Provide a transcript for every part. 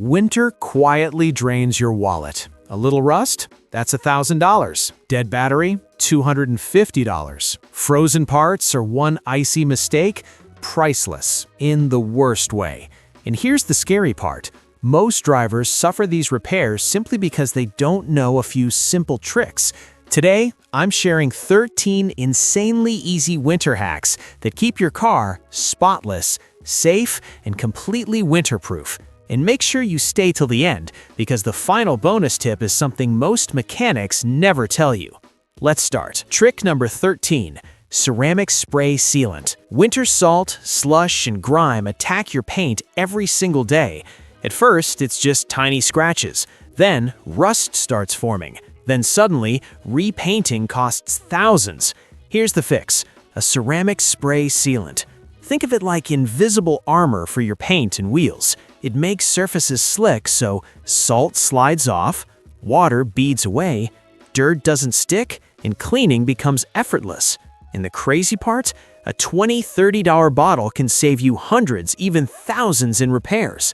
Winter quietly drains your wallet. A little rust? That's $1,000. Dead battery? $250. Frozen parts or one icy mistake? Priceless, in the worst way. And here's the scary part. Most drivers suffer these repairs simply because they don't know a few simple tricks. Today, I'm sharing 13 insanely easy winter hacks that keep your car spotless, safe, and completely winterproof. And make sure you stay till the end, because the final bonus tip is something most mechanics never tell you. Let's start. Trick number 13. Ceramic spray sealant. Winter salt, slush, and grime attack your paint every single day. At first, it's just tiny scratches. Then, rust starts forming. Then suddenly, repainting costs thousands. Here's the fix. A ceramic spray sealant. Think of it like invisible armor for your paint and wheels. It makes surfaces slick so salt slides off, water beads away, dirt doesn't stick, and cleaning becomes effortless. And the crazy part? A $20–30 bottle can save you hundreds, even thousands in repairs.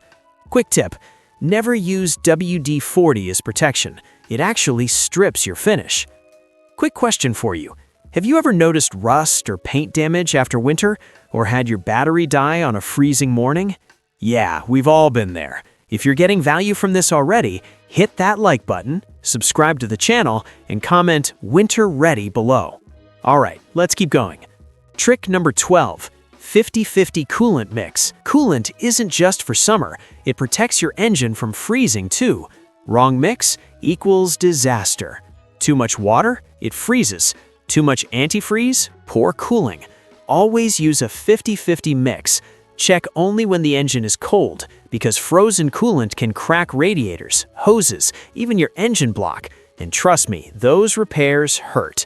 Quick tip, never use WD-40 as protection. It actually strips your finish. Quick question for you. Have you ever noticed rust or paint damage after winter, or had your battery die on a freezing morning? Yeah, we've all been there. If you're getting value from this already, hit that like button, subscribe to the channel, and comment "Winter Ready" below. Alright, let's keep going. Trick number 12. 50-50 coolant mix. Coolant isn't just for summer, it protects your engine from freezing too. Wrong mix equals disaster. Too much water? It freezes. Too much antifreeze? Poor cooling. Always use a 50-50 mix. Check only when the engine is cold, because frozen coolant can crack radiators, hoses, even your engine block. And trust me, those repairs hurt.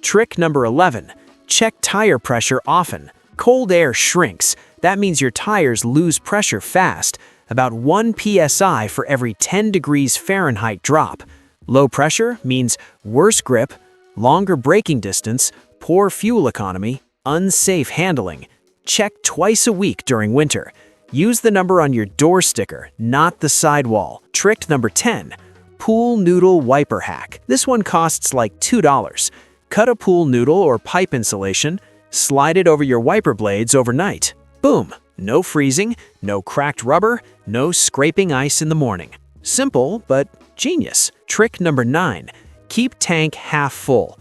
Trick number 11. Check tire pressure often. Cold air shrinks. That means your tires lose pressure fast. About 1 psi for every 10 degrees Fahrenheit drop. Low pressure means worse grip, longer braking distance, poor fuel economy, unsafe handling. Check twice a week during winter. Use the number on your door sticker, not the sidewall. Trick number 10. Pool noodle wiper hack. This one costs like $2. Cut a pool noodle or pipe insulation, slide it over your wiper blades overnight. Boom! No freezing, no cracked rubber, no scraping ice in the morning. Simple, but genius. Trick number 9. Keep tank half full.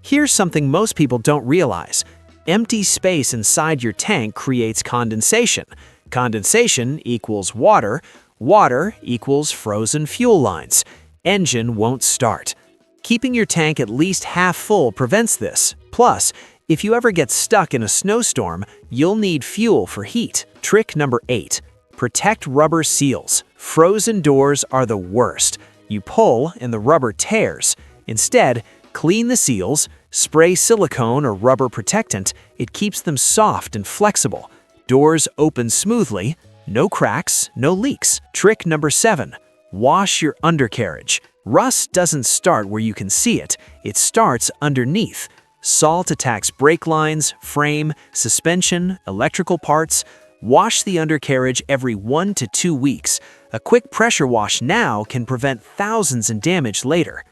Here's something most people don't realize. Empty space inside your tank creates condensation. Condensation equals water. Water equals frozen fuel lines. Engine won't start. Keeping your tank at least half full prevents this. Plus, if you ever get stuck in a snowstorm, you'll need fuel for heat. Trick number 8. Protect rubber seals. Frozen doors are the worst. You pull and the rubber tears. Instead, clean the seals, spray silicone or rubber protectant. It keeps them soft and flexible. Doors open smoothly, no cracks, no leaks. Trick number 7. Wash your undercarriage. Rust doesn't start where you can see it. It starts underneath. Salt attacks brake lines, frame, suspension, electrical parts. Wash the undercarriage every 1 to 2 weeks. A quick pressure wash now can prevent thousands in damage later.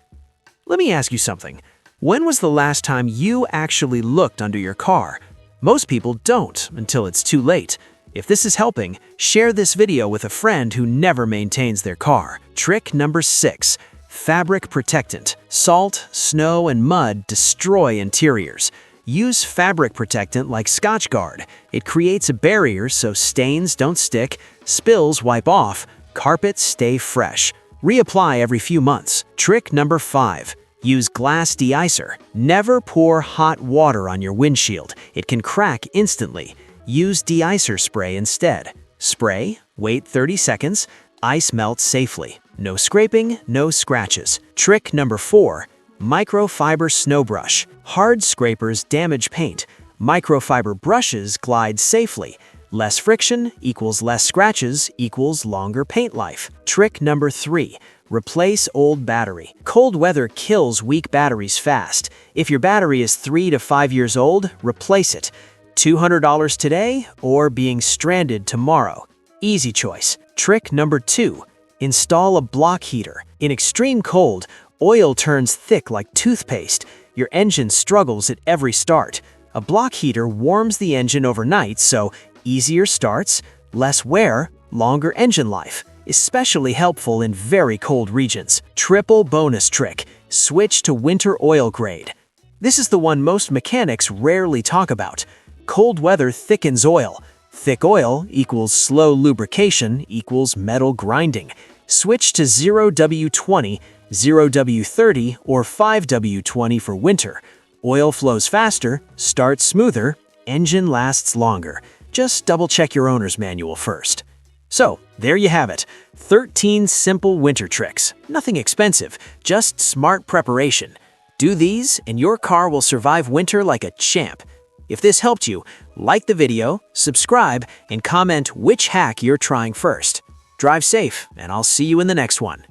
Let me ask you something. When was the last time you actually looked under your car? Most people don't until it's too late. If this is helping, share this video with a friend who never maintains their car. Trick number 6. Fabric protectant. Salt, snow, and mud destroy interiors. Use fabric protectant like Scotchgard. It creates a barrier so stains don't stick, spills wipe off, carpets stay fresh. Reapply every few months. Trick number 5. Use glass de-icer. Never pour hot water on your windshield. It can crack instantly. Use de-icer spray instead. Spray, wait 30 seconds, ice melts safely. No scraping, no scratches. Trick number 4. Microfiber snow brush. Hard scrapers damage paint. Microfiber brushes glide safely. Less friction equals less scratches equals longer paint life. Trick number 3. Replace old battery. Cold weather kills weak batteries fast. If your battery is 3 to 5 years old, replace it. $200 today or being stranded tomorrow. Easy choice. Trick number 2. Install a block heater. In extreme cold, oil turns thick like toothpaste. Your engine struggles at every start. A block heater warms the engine overnight, so easier starts, less wear, longer engine life. Especially helpful in very cold regions. Triple bonus trick: switch to winter oil grade. This is the one most mechanics rarely talk about. Cold weather thickens oil. Thick oil equals slow lubrication equals metal grinding. Switch to 0W20, 0W30, or 5W20 for winter. Oil flows faster, starts smoother, engine lasts longer. Just double-check your owner's manual first. So, there you have it. 13 simple winter tricks. Nothing expensive, just smart preparation. Do these and your car will survive winter like a champ. If this helped you, like the video, subscribe, and comment which hack you're trying first. Drive safe, and I'll see you in the next one.